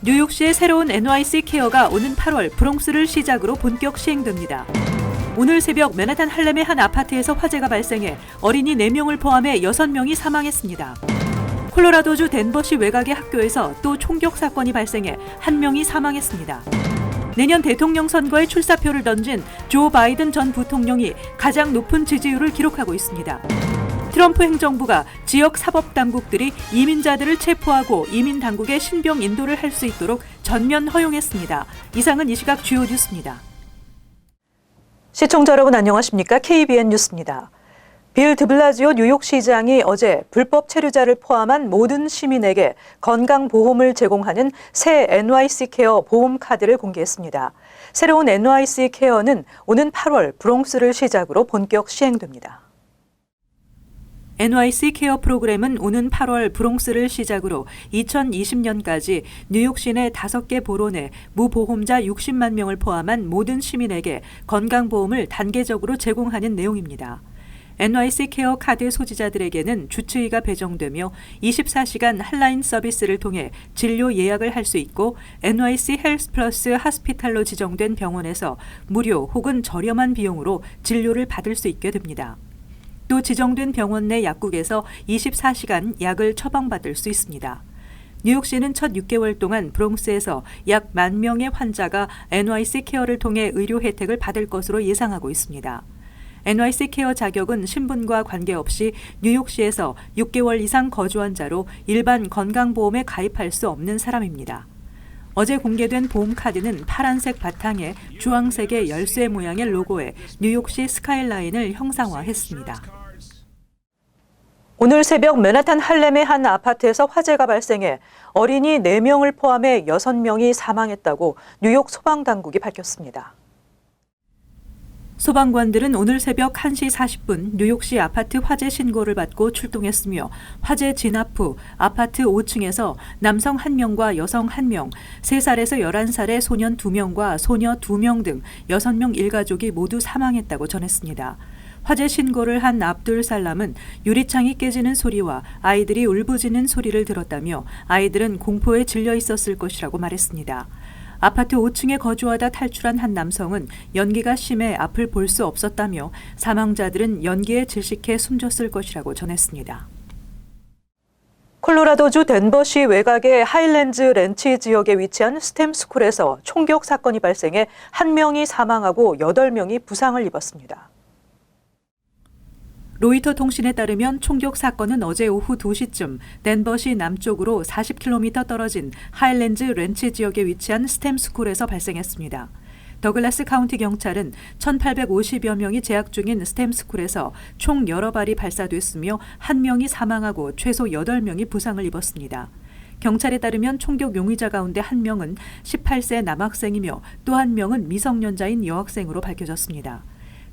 뉴욕시의 새로운 NYC 케어가 오는 8월 브롱스를 시작으로 본격 시행됩니다. 오늘 새벽 맨하탄 할렘의 한 아파트에서 화재가 발생해 어린이 4명을 포함해 6명이 사망했습니다. 콜로라도주 덴버시 외곽의 학교에서 또 총격 사건이 발생해 1명이 사망했습니다. 내년 대통령 선거에 출사표를 던진 조 바이든 전 부통령이 가장 높은 지지율을 기록하고 있습니다. 트럼프 행정부가 지역 사법당국들이 이민자들을 체포하고 이민 당국의 신병 인도를 할 수 있도록 전면 허용했습니다. 이상은 이 시각 주요 뉴스입니다. 시청자 여러분 안녕하십니까? KBN 뉴스입니다. 빌 드블라지오 뉴욕시장이 어제 불법 체류자를 포함한 모든 시민에게 건강보험을 제공하는 새 NYC 케어 보험카드를 공개했습니다. 새로운 NYC 케어는 오는 8월 브롱스를 시작으로 본격 시행됩니다. NYC 케어 프로그램은 오는 8월 브롱스를 시작으로 2020년까지 뉴욕 시내 5개 보로 내 무보험자 60만 명을 포함한 모든 시민에게 건강보험을 단계적으로 제공하는 내용입니다. NYC 케어 카드 소지자들에게는 주치의가 배정되며 24시간 핫라인 서비스를 통해 진료 예약을 할 수 있고 NYC 헬스 플러스 하스피탈로 지정된 병원에서 무료 혹은 저렴한 비용으로 진료를 받을 수 있게 됩니다. 또 지정된 병원 내 약국에서 24시간 약을 처방받을 수 있습니다. 뉴욕시는 첫 6개월 동안 브롱스에서 약 10,000명의 환자가 NYC 케어를 통해 의료 혜택을 받을 것으로 예상하고 있습니다. NYC 케어 자격은 신분과 관계없이 뉴욕시에서 6개월 이상 거주한 자로 일반 건강보험에 가입할 수 없는 사람입니다. 어제 공개된 보험카드는 파란색 바탕에 주황색의 열쇠 모양의 로고에 뉴욕시 스카이라인을 형상화했습니다. 오늘 새벽 맨하탄 할렘의 한 아파트에서 화재가 발생해 어린이 4명을 포함해 6명이 사망했다고 뉴욕 소방당국이 밝혔습니다. 소방관들은 오늘 새벽 1시 40분 뉴욕시 아파트 화재 신고를 받고 출동했으며 화재 진압 후 아파트 5층에서 남성 1명과 여성 1명, 3살에서 11살의 소년 2명과 소녀 2명 등 6명 일가족이 모두 사망했다고 전했습니다. 화재 신고를 한 압둘 살람은 유리창이 깨지는 소리와 아이들이 울부짖는 소리를 들었다며 아이들은 공포에 질려 있었을 것이라고 말했습니다. 아파트 5층에 거주하다 탈출한 한 남성은 연기가 심해 앞을 볼 수 없었다며 사망자들은 연기에 질식해 숨졌을 것이라고 전했습니다. 콜로라도주 덴버시 외곽의 하일랜즈 렌치 지역에 위치한 스템 스쿨에서 총격 사건이 발생해 1명이 사망하고 8명이 부상을 입었습니다. 로이터 통신에 따르면 총격 사건은 어제 오후 2시쯤 덴버시 남쪽으로 40km 떨어진 하일랜즈 렌치 지역에 위치한 스템 스쿨에서 발생했습니다. 더글라스 카운티 경찰은 1,850여 명이 재학 중인 스템 스쿨에서 총 여러 발이 발사됐으며 1명이 사망하고 최소 8명이 부상을 입었습니다. 경찰에 따르면 총격 용의자 가운데 1명은 18세 남학생이며 또 1명은 미성년자인 여학생으로 밝혀졌습니다.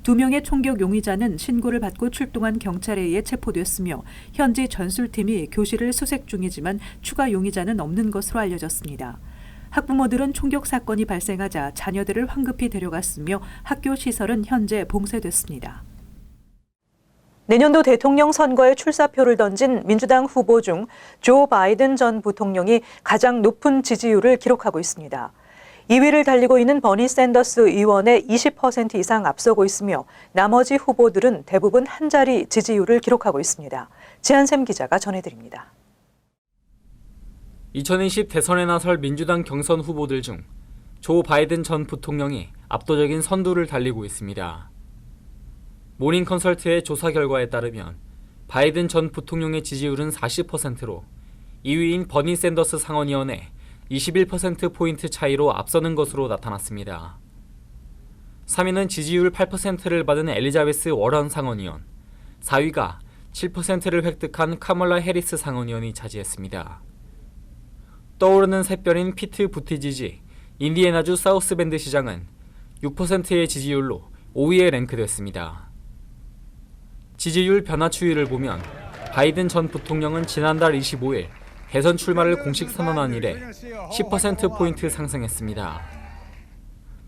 2명의 총격 용의자는 신고를 받고 출동한 경찰에 의해 체포됐으며 현지 전술팀이 교실을 수색 중이지만 추가 용의자는 없는 것으로 알려졌습니다. 학부모들은 총격 사건이 발생하자 자녀들을 황급히 데려갔으며 학교 시설은 현재 봉쇄됐습니다. 내년도 대통령 선거에 출사표를 던진 민주당 후보 중 조 바이든 전 부통령이 가장 높은 지지율을 기록하고 있습니다. 2위를 달리고 있는 버니 샌더스 의원의 20% 이상 앞서고 있으며 나머지 후보들은 대부분 한 자리 지지율을 기록하고 있습니다. 지한샘 기자가 전해드립니다. 2020 대선에 나설 민주당 경선 후보들 중 조 바이든 전 부통령이 압도적인 선두를 달리고 있습니다. 모닝 컨설트의 조사 결과에 따르면 바이든 전 부통령의 지지율은 40%로 2위인 버니 샌더스 상원의원의 21%포인트 차이로 앞서는 것으로 나타났습니다. 3위는 지지율 8%를 받은 엘리자베스 워런 상원의원, 4위가 7%를 획득한 카멀라 해리스 상원의원이 차지했습니다. 떠오르는 샛별인 피트 부티지지 인디애나주 사우스밴드 시장은 6%의 지지율로 5위에 랭크됐습니다. 지지율 변화 추이를 보면 바이든 전 부통령은 지난달 25일 대선 출마를 공식 선언한 이래 10%포인트 상승했습니다.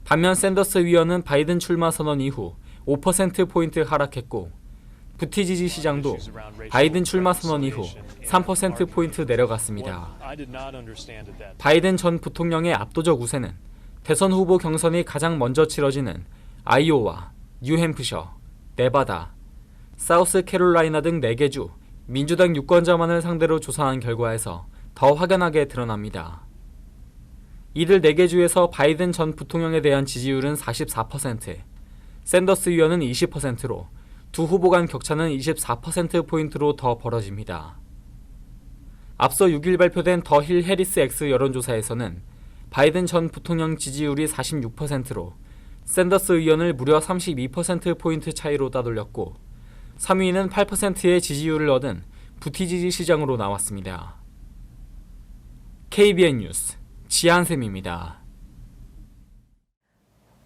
반면 샌더스 위원은 바이든 출마 선언 이후 5%포인트 하락했고 부티 지지 시장도 바이든 출마 선언 이후 3%포인트 내려갔습니다. 바이든 전 부통령의 압도적 우세는 대선 후보 경선이 가장 먼저 치러지는 아이오와, 뉴햄프셔, 네바다, 사우스캐롤라이나 등 4개 주 민주당 유권자만을 상대로 조사한 결과에서 더 확연하게 드러납니다. 이들 4개 주에서 바이든 전 부통령에 대한 지지율은 44%, 샌더스 의원은 20%로 두 후보 간 격차는 24%포인트로 더 벌어집니다. 앞서 6일 발표된 더 힐 해리스 X 여론조사에서는 바이든 전 부통령 지지율이 46%로 샌더스 의원을 무려 32%포인트 차이로 따돌렸고 3위는 8%의 지지율을 얻은 부티 지지 시장으로 나왔습니다. KBN 뉴스 지한샘입니다.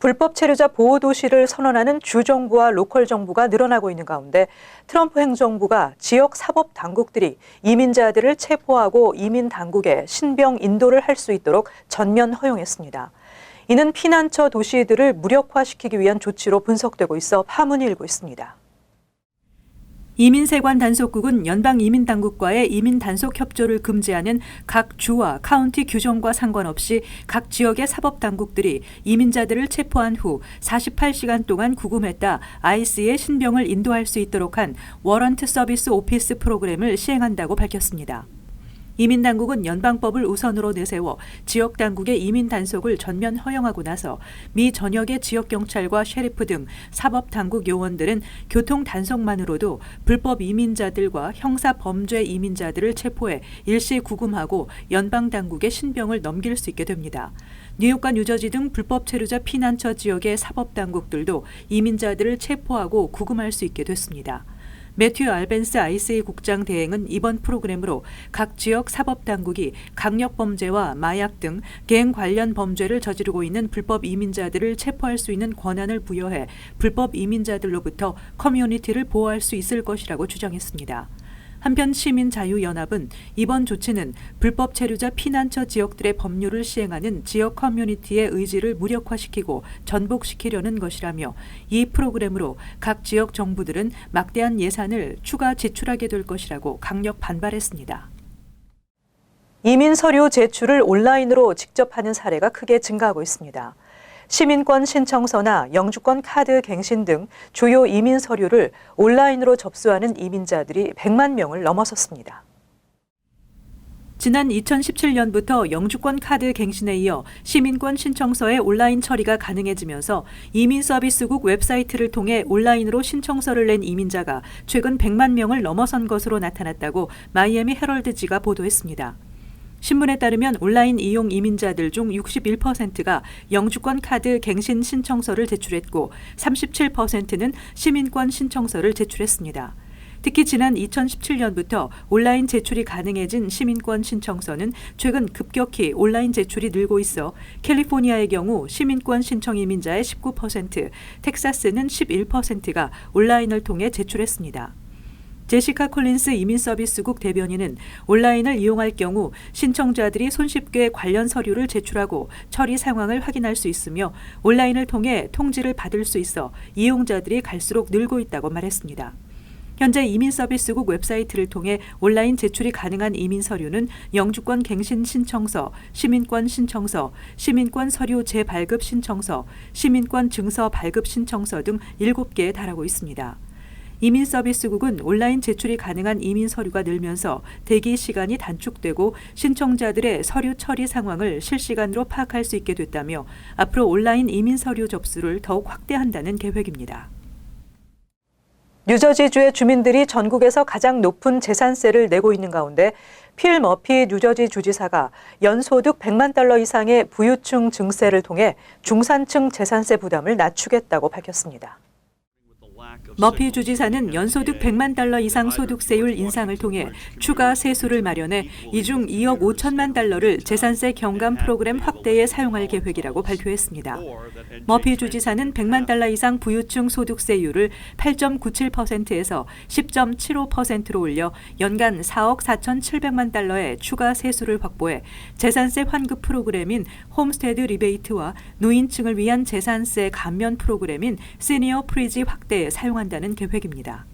불법 체류자 보호 도시를 선언하는 주정부와 로컬 정부가 늘어나고 있는 가운데 트럼프 행정부가 지역 사법 당국들이 이민자들을 체포하고 이민 당국에 신병 인도를 할 수 있도록 전면 허용했습니다. 이는 피난처 도시들을 무력화시키기 위한 조치로 분석되고 있어 파문이 일고 있습니다. 이민세관 단속국은 연방이민당국과의 이민 단속 협조를 금지하는 각 주와 카운티 규정과 상관없이 각 지역의 사법당국들이 이민자들을 체포한 후 48시간 동안 구금했다 IC에 신병을 인도할 수 있도록 한 워런트 서비스 오피스 프로그램을 시행한다고 밝혔습니다. 이민당국은 연방법을 우선으로 내세워 지역당국의 이민 단속을 전면 허용하고 나서 미 전역의 지역경찰과 셰리프 등 사법당국 요원들은 교통 단속만으로도 불법 이민자들과 형사범죄 이민자들을 체포해 일시 구금하고 연방당국의 신병을 넘길 수 있게 됩니다. 뉴욕과 뉴저지 등 불법 체류자 피난처 지역의 사법당국들도 이민자들을 체포하고 구금할 수 있게 됐습니다. 매튜 알벤스 ICA 국장 대행은 이번 프로그램으로 각 지역 사법당국이 강력범죄와 마약 등 갱 관련 범죄를 저지르고 있는 불법 이민자들을 체포할 수 있는 권한을 부여해 불법 이민자들로부터 커뮤니티를 보호할 수 있을 것이라고 주장했습니다. 한편 시민자유연합은 이번 조치는 불법 체류자 피난처 지역들의 법률을 시행하는 지역 커뮤니티의 의지를 무력화시키고 전복시키려는 것이라며 이 프로그램으로 각 지역 정부들은 막대한 예산을 추가 지출하게 될 것이라고 강력 반발했습니다. 이민 서류 제출을 온라인으로 직접 하는 사례가 크게 증가하고 있습니다. 시민권 신청서나 영주권 카드 갱신 등 주요 이민 서류를 온라인으로 접수하는 이민자들이 100만 명을 넘어섰습니다. 지난 2017년부터 영주권 카드 갱신에 이어 시민권 신청서의 온라인 처리가 가능해지면서 이민서비스국 웹사이트를 통해 온라인으로 신청서를 낸 이민자가 최근 100만 명을 넘어선 것으로 나타났다고 마이애미 헤럴드지가 보도했습니다. 신문에 따르면 온라인 이용 이민자들 중 61%가 영주권 카드 갱신 신청서를 제출했고 37%는 시민권 신청서를 제출했습니다. 특히 지난 2017년부터 온라인 제출이 가능해진 시민권 신청서는 최근 급격히 온라인 제출이 늘고 있어 캘리포니아의 경우 시민권 신청 이민자의 19%, 텍사스는 11%가 온라인을 통해 제출했습니다. 제시카 콜린스 이민서비스국 대변인은 온라인을 이용할 경우 신청자들이 손쉽게 관련 서류를 제출하고 처리 상황을 확인할 수 있으며 온라인을 통해 통지를 받을 수 있어 이용자들이 갈수록 늘고 있다고 말했습니다. 현재 이민서비스국 웹사이트를 통해 온라인 제출이 가능한 이민 서류는 영주권 갱신 신청서, 시민권 신청서, 시민권 서류 재발급 신청서, 시민권 증서 발급 신청서 등 7개에 달하고 있습니다. 이민서비스국은 온라인 제출이 가능한 이민 서류가 늘면서 대기 시간이 단축되고 신청자들의 서류 처리 상황을 실시간으로 파악할 수 있게 됐다며 앞으로 온라인 이민 서류 접수를 더욱 확대한다는 계획입니다. 뉴저지주의 주민들이 전국에서 가장 높은 재산세를 내고 있는 가운데 필 머피 뉴저지 주지사가 연소득 100만 달러 이상의 부유층 증세를 통해 중산층 재산세 부담을 낮추겠다고 밝혔습니다. 머피 주지사는 연소득 100만 달러 이상 소득세율 인상을 통해 추가 세수를 마련해 이 중 2억 5천만 달러를 재산세 경감 프로그램 확대에 사용할 계획이라고 발표했습니다. 머피 주지사는 100만 달러 이상 부유층 소득세율을 8.97%에서 10.75%로 올려 연간 4억 4,700만 달러의 추가 세수를 확보해 재산세 환급 프로그램인 홈스테드 리베이트와 노인층을 위한 재산세 감면 프로그램인 시니어 프리지 확대에 사용한다는 계획입니다.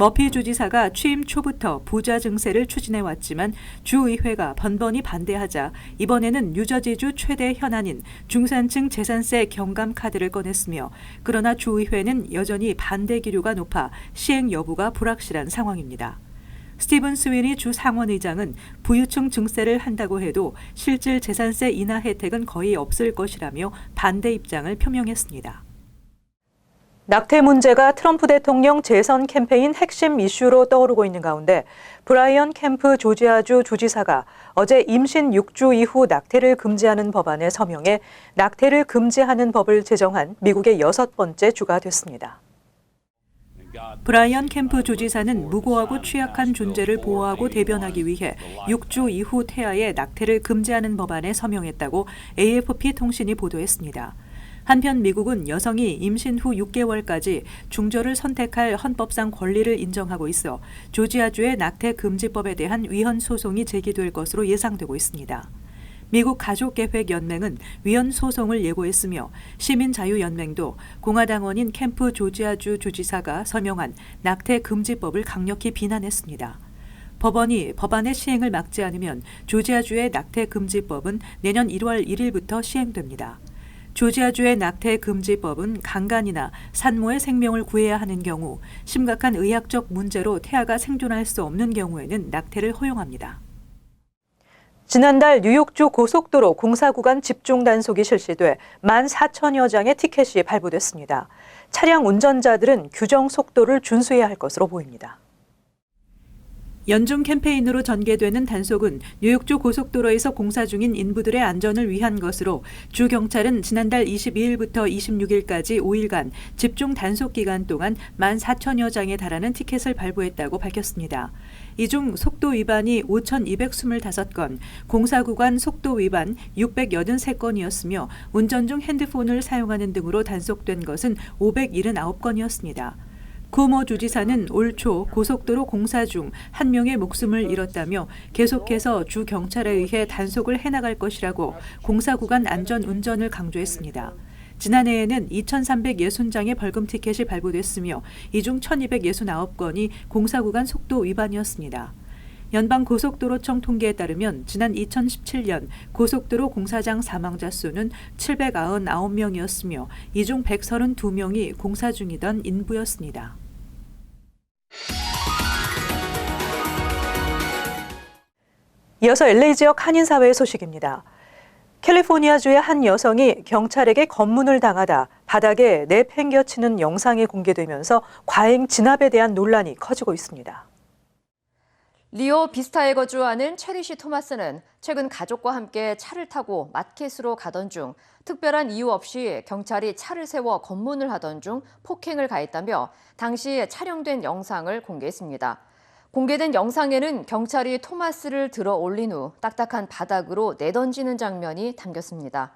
머피 주지사가 취임 초부터 부자 증세를 추진해왔지만 주의회가 번번이 반대하자 이번에는 뉴저지주 최대 현안인 중산층 재산세 경감 카드를 꺼냈으며 그러나 주의회는 여전히 반대 기류가 높아 시행 여부가 불확실한 상황입니다. 스티븐 스위니 주 상원의장은 부유층 증세를 한다고 해도 실질 재산세 인하 혜택은 거의 없을 것이라며 반대 입장을 표명했습니다. 낙태 문제가 트럼프 대통령 재선 캠페인 핵심 이슈로 떠오르고 있는 가운데 브라이언 캠프 조지아주 주지사가 어제 임신 6주 이후 낙태를 금지하는 법안에 서명해 낙태를 금지하는 법을 제정한 미국의 6번째 주가 됐습니다. 브라이언 캠프 조지사는 무고하고 취약한 존재를 보호하고 대변하기 위해 6주 이후 태아의 낙태를 금지하는 법안에 서명했다고 AFP 통신이 보도했습니다. 한편 미국은 여성이 임신 후 6개월까지 중절을 선택할 헌법상 권리를 인정하고 있어 조지아주의 낙태 금지법에 대한 위헌 소송이 제기될 것으로 예상되고 있습니다. 미국 가족계획연맹은 위헌 소송을 예고했으며 시민자유연맹도 공화당원인 캠프 조지아주 주지사가 서명한 낙태 금지법을 강력히 비난했습니다. 법원이 법안의 시행을 막지 않으면 조지아주의 낙태 금지법은 내년 1월 1일부터 시행됩니다. 조지아주의 낙태 금지법은 강간이나 산모의 생명을 구해야 하는 경우, 심각한 의학적 문제로 태아가 생존할 수 없는 경우에는 낙태를 허용합니다. 지난달 뉴욕주 고속도로 공사 구간 집중 단속이 실시돼 14,000여 장의 티켓이 발부됐습니다. 차량 운전자들은 규정 속도를 준수해야 할 것으로 보입니다. 연중 캠페인으로 전개되는 단속은 뉴욕주 고속도로에서 공사 중인 인부들의 안전을 위한 것으로 주 경찰은 지난달 22일부터 26일까지 5일간 집중 단속 기간 동안 14,000여 장에 달하는 티켓을 발부했다고 밝혔습니다. 이 중 속도 위반이 5,225건, 공사 구간 속도 위반 683건이었으며 운전 중 핸드폰을 사용하는 등으로 단속된 것은 579건이었습니다. 쿠오모 주지사는 올 초 고속도로 공사 중 한 명의 목숨을 잃었다며 계속해서 주 경찰에 의해 단속을 해나갈 것이라고 공사 구간 안전 운전을 강조했습니다. 지난해에는 2,360장의 벌금 티켓이 발부됐으며 이 중 1,269건이 공사 구간 속도 위반이었습니다. 연방고속도로청 통계에 따르면 지난 2017년 고속도로 공사장 사망자 수는 799명이었으며 이 중 132명이 공사 중이던 인부였습니다. 이어서 LA 지역 한인사회의 소식입니다. 캘리포니아주의 한 여성이 경찰에게 검문을 당하다 바닥에 내팽겨치는 영상이 공개되면서 과잉 진압에 대한 논란이 커지고 있습니다. 리오 비스타에 거주하는 체리시 토마스는 최근 가족과 함께 차를 타고 마켓으로 가던 중 특별한 이유 없이 경찰이 차를 세워 검문을 하던 중 폭행을 가했다며 당시 촬영된 영상을 공개했습니다. 공개된 영상에는 경찰이 토마스를 들어 올린 후 딱딱한 바닥으로 내던지는 장면이 담겼습니다.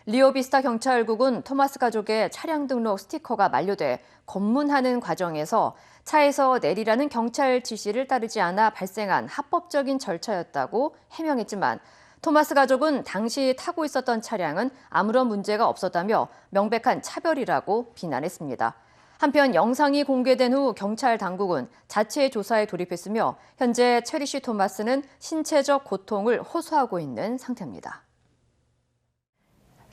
리오 비스타 경찰국은 토마스 가족의 차량 등록 스티커가 만료돼 검문하는 과정에서 차에서 내리라는 경찰 지시를 따르지 않아 발생한 합법적인 절차였다고 해명했지만 토마스 가족은 당시 타고 있었던 차량은 아무런 문제가 없었다며 명백한 차별이라고 비난했습니다. 한편 영상이 공개된 후 경찰 당국은 자체 조사에 돌입했으며 현재 체리시 토마스는 신체적 고통을 호소하고 있는 상태입니다.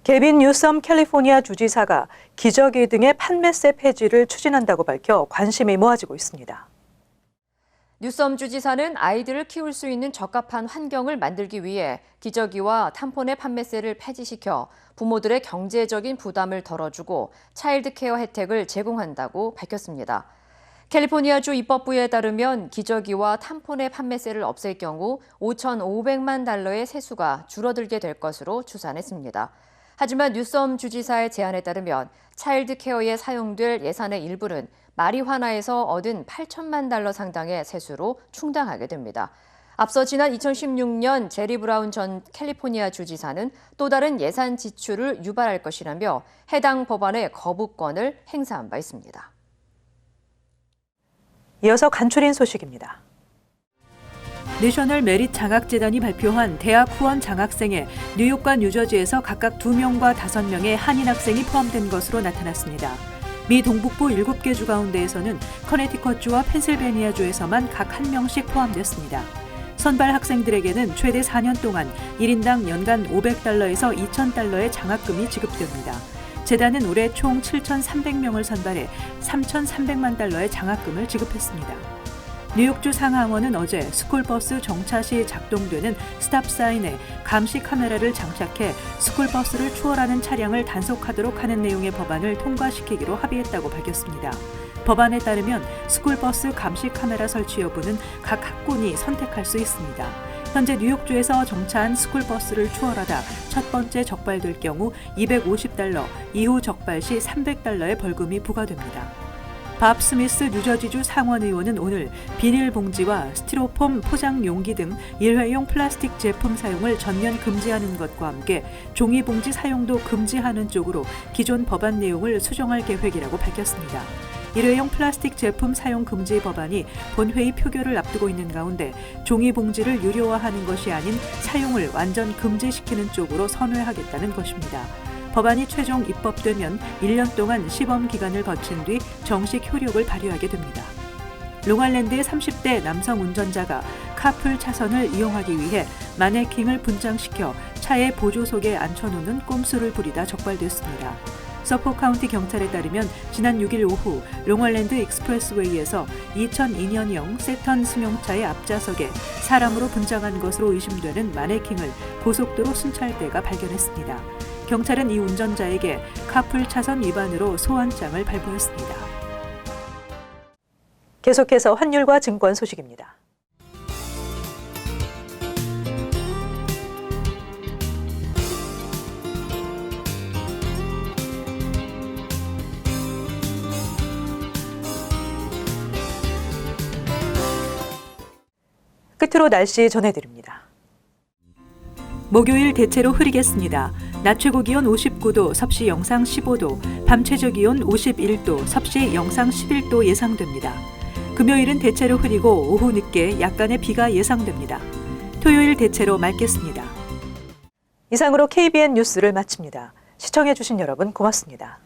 게빈 뉴섬 캘리포니아 주지사가 기저귀 등의 판매세 폐지를 추진한다고 밝혀 관심이 모아지고 있습니다. 뉴섬 주지사는 아이들을 키울 수 있는 적합한 환경을 만들기 위해 기저귀와 탐폰의 판매세를 폐지시켜 부모들의 경제적인 부담을 덜어주고 차일드 케어 혜택을 제공한다고 밝혔습니다. 캘리포니아주 입법부에 따르면 기저귀와 탐폰의 판매세를 없앨 경우 5,500만 달러의 세수가 줄어들게 될 것으로 추산했습니다. 하지만 뉴섬 주지사의 제안에 따르면 차일드 케어에 사용될 예산의 일부는 마리화나에서 얻은 8천만 달러 상당의 세수로 충당하게 됩니다. 앞서 지난 2016년 제리 브라운 전 캘리포니아 주지사는 또 다른 예산 지출을 유발할 것이라며 해당 법안의 거부권을 행사한 바 있습니다. 이어서 간추린 소식입니다. 내셔널 메릿 장학재단이 발표한 대학 후원 장학생에 뉴욕과 뉴저지에서 각각 2명과 5명의 한인 학생이 포함된 것으로 나타났습니다. 미 동북부 7개 주 가운데에서는 커네티컷주와 펜실베니아주에서만 각 1명씩 포함됐습니다. 선발 학생들에게는 최대 4년 동안 1인당 연간 $500에서 $2,000의 장학금이 지급됩니다. 재단은 올해 총 7,300명을 선발해 $3,300만 장학금을 지급했습니다. 뉴욕주 상하원은 어제 스쿨버스 정차 시 작동되는 스탑사인에 감시 카메라를 장착해 스쿨버스를 추월하는 차량을 단속하도록 하는 내용의 법안을 통과시키기로 합의했다고 밝혔습니다. 법안에 따르면 스쿨버스 감시 카메라 설치 여부는 각 학군이 선택할 수 있습니다. 현재 뉴욕주에서 정차한 스쿨버스를 추월하다 첫 번째 적발될 경우 $250, 이후 적발 시 $300의 벌금이 부과됩니다. 밥 스미스 뉴저지주 상원의원은 오늘 비닐봉지와 스티로폼 포장 용기 등 일회용 플라스틱 제품 사용을 전면 금지하는 것과 함께 종이봉지 사용도 금지하는 쪽으로 기존 법안 내용을 수정할 계획이라고 밝혔습니다. 일회용 플라스틱 제품 사용 금지 법안이 본회의 표결을 앞두고 있는 가운데 종이봉지를 유료화하는 것이 아닌 사용을 완전 금지시키는 쪽으로 선회하겠다는 것입니다. 법안이 최종 입법되면 1년 동안 시범 기간을 거친 뒤 정식 효력을 발휘하게 됩니다. 롱알랜드의 30대 남성 운전자가 카풀 차선을 이용하기 위해 마네킹을 분장시켜 차의 보조석에 앉혀놓는 꼼수를 부리다 적발됐습니다. 서포 카운티 경찰에 따르면 지난 6일 오후 롱알랜드 익스프레스웨이에서 2002년형 세턴 승용차의 앞좌석에 사람으로 분장한 것으로 의심되는 마네킹을 고속도로 순찰대가 발견했습니다. 경찰은 이 운전자에게 카풀 차선 위반으로 소환장을 발부했습니다. 계속해서 환율과 증권 소식입니다. 끝으로 날씨 전해드립니다. 목요일 대체로 흐리겠습니다. 낮 최고 기온 59도, 섭씨 영상 15도, 밤 최저 기온 51도, 섭씨 영상 11도 예상됩니다. 금요일은 대체로 흐리고 오후 늦게 약간의 비가 예상됩니다. 토요일 대체로 맑겠습니다. 이상으로 KBN 뉴스를 마칩니다. 시청해주신 여러분 고맙습니다.